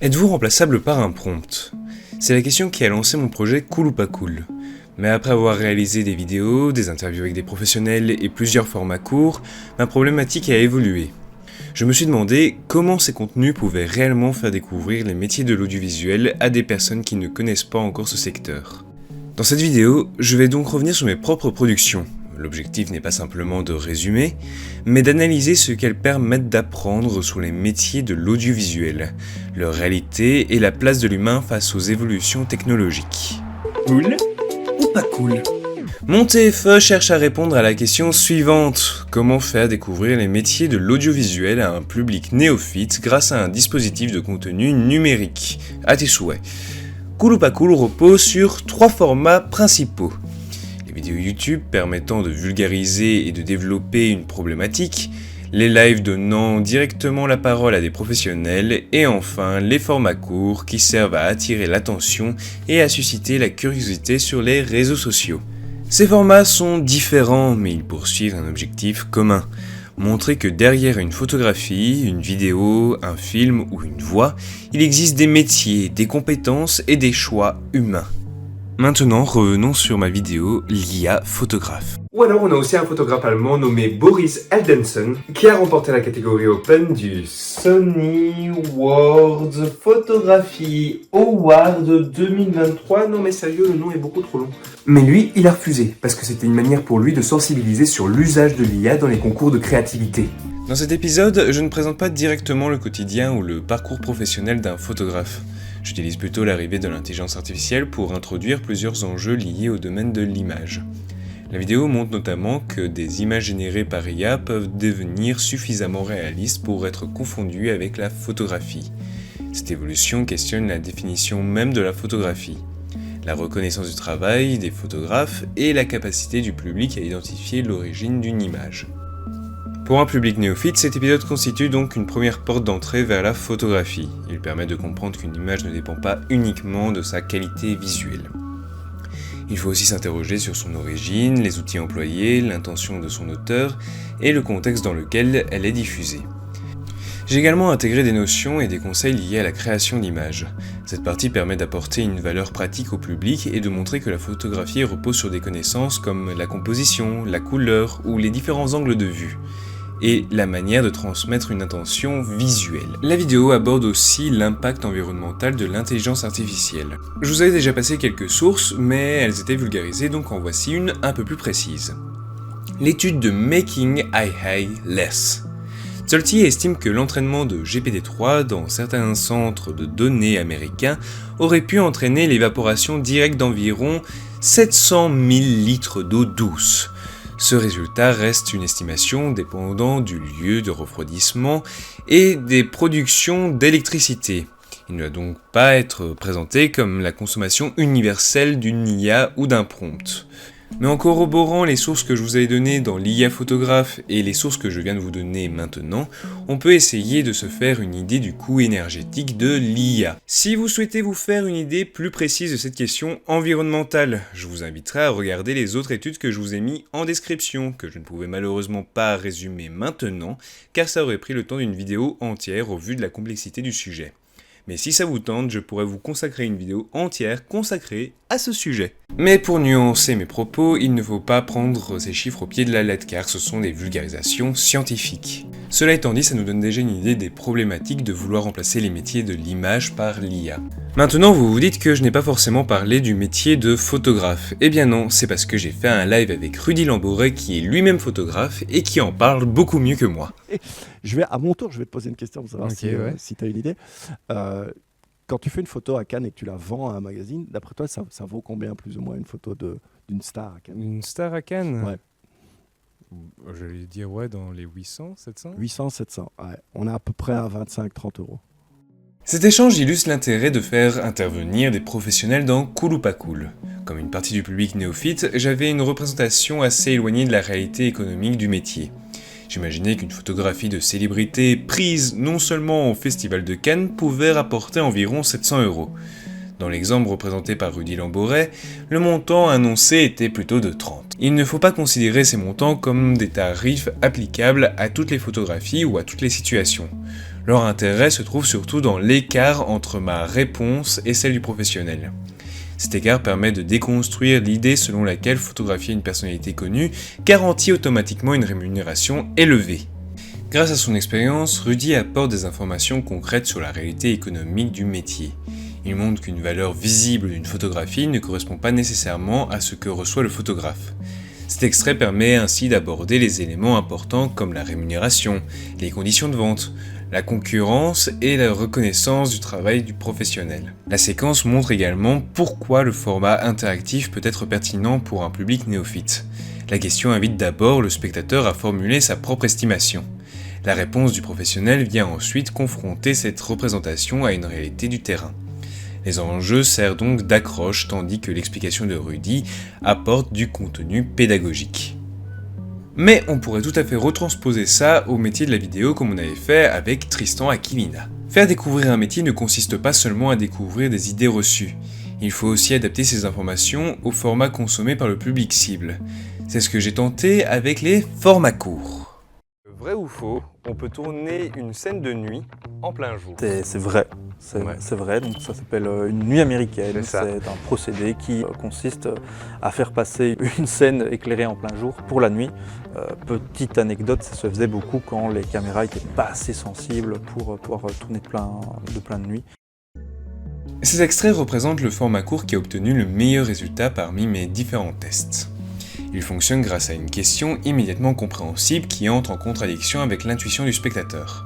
Êtes-vous remplaçable par un prompt? C'est la question qui a lancé mon projet Cool ou pas cool. Mais après avoir réalisé des vidéos, des interviews avec des professionnels et plusieurs formats courts, ma problématique a évolué. Je me suis demandé comment ces contenus pouvaient réellement faire découvrir les métiers de l'audiovisuel à des personnes qui ne connaissent pas encore ce secteur. Dans cette vidéo, je vais donc revenir sur mes propres productions. L'objectif n'est pas simplement de résumer, mais d'analyser ce qu'elles permettent d'apprendre sur les métiers de l'audiovisuel, leur réalité et la place de l'humain face aux évolutions technologiques. Cool ou pas cool? Mon TFE cherche à répondre à la question suivante. Comment faire découvrir les métiers de l'audiovisuel à un public néophyte grâce à un dispositif de contenu numérique? À tes souhaits. Cool ou pas cool repose sur 3 formats principaux. Les vidéos YouTube permettant de vulgariser et de développer une problématique, les lives donnant directement la parole à des professionnels, et enfin les formats courts qui servent à attirer l'attention et à susciter la curiosité sur les réseaux sociaux. Ces formats sont différents, mais ils poursuivent un objectif commun. Montrer que derrière une photographie, une vidéo, un film ou une voix, il existe des métiers, des compétences et des choix humains. Maintenant, revenons sur ma vidéo l'IA photographe. Ou alors on a aussi un photographe allemand nommé Boris Eldensson qui a remporté la catégorie Open du Sony World Photography Award 2023. Non mais sérieux, le nom est beaucoup trop long. Mais lui, il a refusé parce que c'était une manière pour lui de sensibiliser sur l'usage de l'IA dans les concours de créativité. Dans cet épisode, je ne présente pas directement le quotidien ou le parcours professionnel d'un photographe. J'utilise plutôt l'arrivée de l'intelligence artificielle pour introduire plusieurs enjeux liés au domaine de l'image. La vidéo montre notamment que des images générées par IA peuvent devenir suffisamment réalistes pour être confondues avec la photographie. Cette évolution questionne la définition même de la photographie, la reconnaissance du travail des photographes et la capacité du public à identifier l'origine d'une image. Pour un public néophyte, cet épisode constitue donc une première porte d'entrée vers la photographie. Il permet de comprendre qu'une image ne dépend pas uniquement de sa qualité visuelle. Il faut aussi s'interroger sur son origine, les outils employés, l'intention de son auteur et le contexte dans lequel elle est diffusée. J'ai également intégré des notions et des conseils liés à la création d'images. Cette partie permet d'apporter une valeur pratique au public et de montrer que la photographie repose sur des connaissances comme la composition, la couleur ou les différents angles de vue, et la manière de transmettre une intention visuelle. La vidéo aborde aussi l'impact environnemental de l'intelligence artificielle. Je vous avais déjà passé quelques sources, mais elles étaient vulgarisées, donc en voici une un peu plus précise. L'étude de Making AI Less. Zolty estime que l'entraînement de GPT-3 dans certains centres de données américains aurait pu entraîner l'évaporation directe d'environ 700 000 litres d'eau douce. Ce résultat reste une estimation dépendant du lieu de refroidissement et des productions d'électricité. Il ne doit donc pas être présenté comme la consommation universelle d'une IA ou d'un prompt. Mais en corroborant les sources que je vous avais données dans l'IA photographe et les sources que je viens de vous donner maintenant, on peut essayer de se faire une idée du coût énergétique de l'IA. Si vous souhaitez vous faire une idée plus précise de cette question environnementale, je vous inviterai à regarder les autres études que je vous ai mis en description, que je ne pouvais malheureusement pas résumer maintenant, car ça aurait pris le temps d'une vidéo entière au vu de la complexité du sujet. Mais si ça vous tente, je pourrais vous consacrer une vidéo entière consacrée à ce sujet. Mais pour nuancer mes propos, il ne faut pas prendre ces chiffres au pied de la lettre, car ce sont des vulgarisations scientifiques. Cela étant dit, ça nous donne déjà une idée des problématiques de vouloir remplacer les métiers de l'image par l'IA. Maintenant, vous vous dites que je n'ai pas forcément parlé du métier de photographe. Eh bien non, c'est parce que j'ai fait un live avec Rudy Lamboret, qui est lui-même photographe, et qui en parle beaucoup mieux que moi. À mon tour, je vais te poser une question pour savoir si tu as une idée. Quand tu fais une photo à Cannes et que tu la vends à un magazine, d'après toi, ça vaut combien plus ou moins une photo d'une star à Cannes? Une star à Cannes? Ouais. J'allais dire dans les 800, 700 800, 700, ouais. On est à peu près à 25-30 euros. Cet échange illustre l'intérêt de faire intervenir des professionnels dans Cool ou pas cool. Comme une partie du public néophyte, j'avais une représentation assez éloignée de la réalité économique du métier. J'imaginais qu'une photographie de célébrité prise non seulement au Festival de Cannes pouvait rapporter environ 700 euros. Dans l'exemple représenté par Rudy Lamboret, le montant annoncé était plutôt de 30. Il ne faut pas considérer ces montants comme des tarifs applicables à toutes les photographies ou à toutes les situations. Leur intérêt se trouve surtout dans l'écart entre ma réponse et celle du professionnel. Cet écart permet de déconstruire l'idée selon laquelle photographier une personnalité connue garantit automatiquement une rémunération élevée. Grâce à son expérience, Rudy apporte des informations concrètes sur la réalité économique du métier. Il montre qu'une valeur visible d'une photographie ne correspond pas nécessairement à ce que reçoit le photographe. Cet extrait permet ainsi d'aborder les éléments importants comme la rémunération, les conditions de vente, la concurrence et la reconnaissance du travail du professionnel. La séquence montre également pourquoi le format interactif peut être pertinent pour un public néophyte. La question invite d'abord le spectateur à formuler sa propre estimation. La réponse du professionnel vient ensuite confronter cette représentation à une réalité du terrain. Les enjeux servent donc d'accroche tandis que l'explication de Rudy apporte du contenu pédagogique. Mais on pourrait tout à fait retransposer ça au métier de la vidéo comme on avait fait avec Tristan Aquilina. Faire découvrir un métier ne consiste pas seulement à découvrir des idées reçues. Il faut aussi adapter ces informations au format consommé par le public cible. C'est ce que j'ai tenté avec les formats courts. Vrai ou faux, on peut tourner une scène de nuit en plein jour. C'est vrai. C'est vrai, donc ça s'appelle une nuit américaine. C'est un procédé qui consiste à faire passer une scène éclairée en plein jour pour la nuit. Petite anecdote, ça se faisait beaucoup quand les caméras n'étaient pas assez sensibles pour pouvoir tourner de plein de nuit. Ces extraits représentent le format court qui a obtenu le meilleur résultat parmi mes différents tests. Il fonctionne grâce à une question immédiatement compréhensible qui entre en contradiction avec l'intuition du spectateur.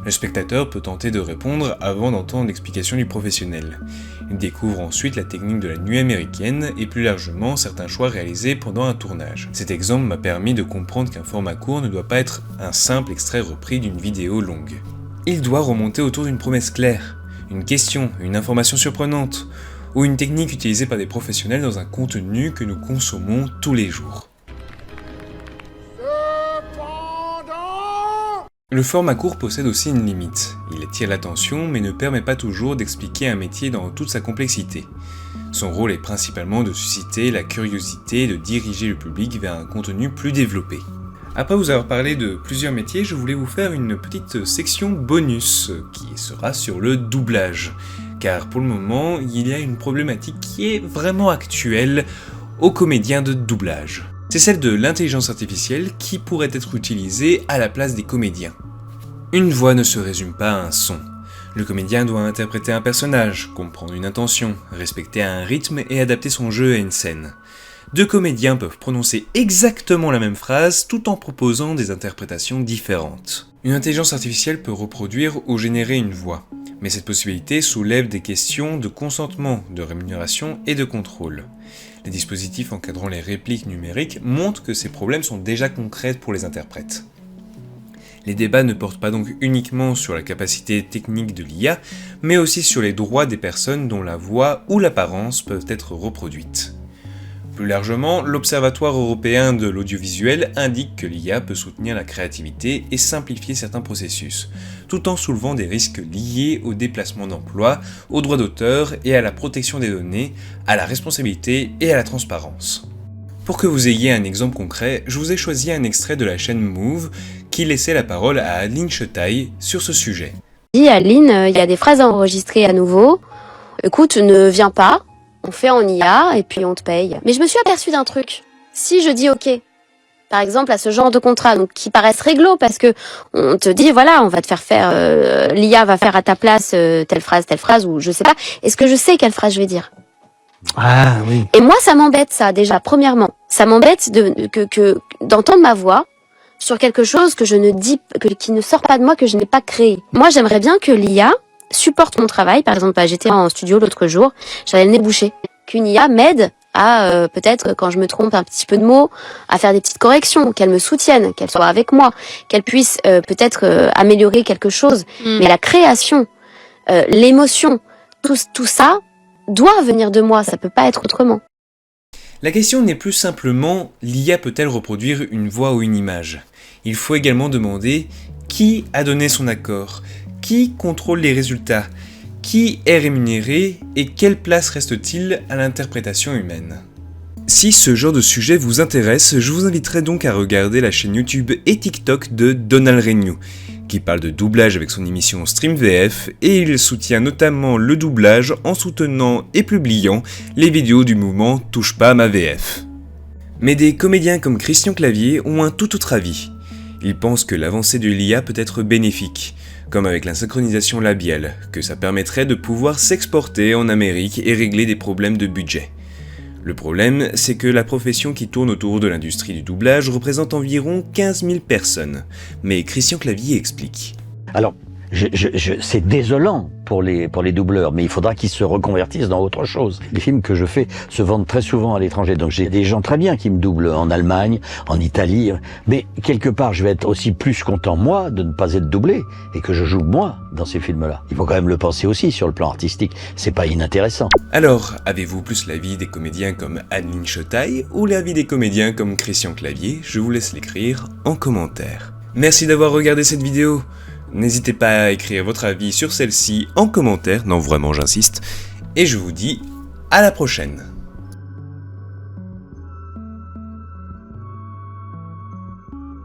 Le spectateur peut tenter de répondre avant d'entendre l'explication du professionnel. Il découvre ensuite la technique de la nuit américaine et plus largement certains choix réalisés pendant un tournage. Cet exemple m'a permis de comprendre qu'un format court ne doit pas être un simple extrait repris d'une vidéo longue. Il doit remonter autour d'une promesse claire, une question, une information surprenante, ou une technique utilisée par des professionnels dans un contenu que nous consommons tous les jours. Le format court possède aussi une limite. Il attire l'attention mais ne permet pas toujours d'expliquer un métier dans toute sa complexité. Son rôle est principalement de susciter la curiosité et de diriger le public vers un contenu plus développé. Après vous avoir parlé de plusieurs métiers, je voulais vous faire une petite section bonus qui sera sur le doublage. Car pour le moment, il y a une problématique qui est vraiment actuelle aux comédiens de doublage. C'est celle de l'intelligence artificielle qui pourrait être utilisée à la place des comédiens. Une voix ne se résume pas à un son. Le comédien doit interpréter un personnage, comprendre une intention, respecter un rythme et adapter son jeu à une scène. Deux comédiens peuvent prononcer exactement la même phrase tout en proposant des interprétations différentes. Une intelligence artificielle peut reproduire ou générer une voix, mais cette possibilité soulève des questions de consentement, de rémunération et de contrôle. Les dispositifs encadrant les répliques numériques montrent que ces problèmes sont déjà concrets pour les interprètes. Les débats ne portent pas donc uniquement sur la capacité technique de l'IA, mais aussi sur les droits des personnes dont la voix ou l'apparence peuvent être reproduites. Plus largement, l'Observatoire européen de l'audiovisuel indique que l'IA peut soutenir la créativité et simplifier certains processus, tout en soulevant des risques liés au déplacement d'emploi, aux droits d'auteur et à la protection des données, à la responsabilité et à la transparence. Pour que vous ayez un exemple concret, je vous ai choisi un extrait de la chaîne Move qui laissait la parole à Aline Chetaille sur ce sujet. Dis Aline, il y a des phrases à enregistrer à nouveau. Écoute, ne viens pas. On fait en IA et puis on te paye. Mais je me suis aperçue d'un truc. Si je dis OK, par exemple à ce genre de contrat, donc qui paraissent réglo parce que on te dit voilà, on va te faire l'IA va faire à ta place telle phrase ou je sais pas. Est-ce que je sais quelle phrase je vais dire? Ah oui. Et moi ça m'embête ça déjà premièrement. Ça m'embête d'entendre ma voix sur quelque chose que je ne dis qui ne sort pas de moi, que je n'ai pas créé. Moi j'aimerais bien que l'IA supporte mon travail. Par exemple, j'étais en studio l'autre jour, j'avais le nez bouché. Qu'une IA m'aide à, peut-être, quand je me trompe un petit peu de mots, à faire des petites corrections, qu'elle me soutienne, qu'elle soit avec moi, qu'elle puisse peut-être améliorer quelque chose. Mais la création, l'émotion, tout ça doit venir de moi, ça peut pas être autrement. La question n'est plus simplement l'IA peut-elle reproduire une voix ou une image. Il faut également demander qui a donné son accord, qui contrôle les résultats, qui est rémunéré et quelle place reste-t-il à l'interprétation humaine. Si ce genre de sujet vous intéresse, je vous inviterai donc à regarder la chaîne YouTube et TikTok de Donald Renew, qui parle de doublage avec son émission Stream VF, et il soutient notamment le doublage en soutenant et publiant les vidéos du mouvement Touche pas à ma VF. Mais des comédiens comme Christian Clavier ont un tout autre avis. Ils pensent que l'avancée de l'IA peut être bénéfique, comme avec la synchronisation labiale, que ça permettrait de pouvoir s'exporter en Amérique et régler des problèmes de budget. Le problème, c'est que la profession qui tourne autour de l'industrie du doublage représente environ 15 000 personnes, mais Christian Clavier explique. Alors, c'est désolant pour les doubleurs, mais il faudra qu'ils se reconvertissent dans autre chose. Les films que je fais se vendent très souvent à l'étranger, donc j'ai des gens très bien qui me doublent en Allemagne, en Italie, mais quelque part je vais être aussi plus content moi de ne pas être doublé et que je joue moi dans ces films-là. Il faut quand même le penser aussi sur le plan artistique, c'est pas inintéressant. Alors, avez-vous plus l'avis des comédiens comme Adeline Chotaille ou l'avis des comédiens comme Christian Clavier? Je vous laisse l'écrire en commentaire. Merci d'avoir regardé cette vidéo. N'hésitez pas à écrire votre avis sur celle-ci en commentaire, non vraiment j'insiste, et je vous dis à la prochaine.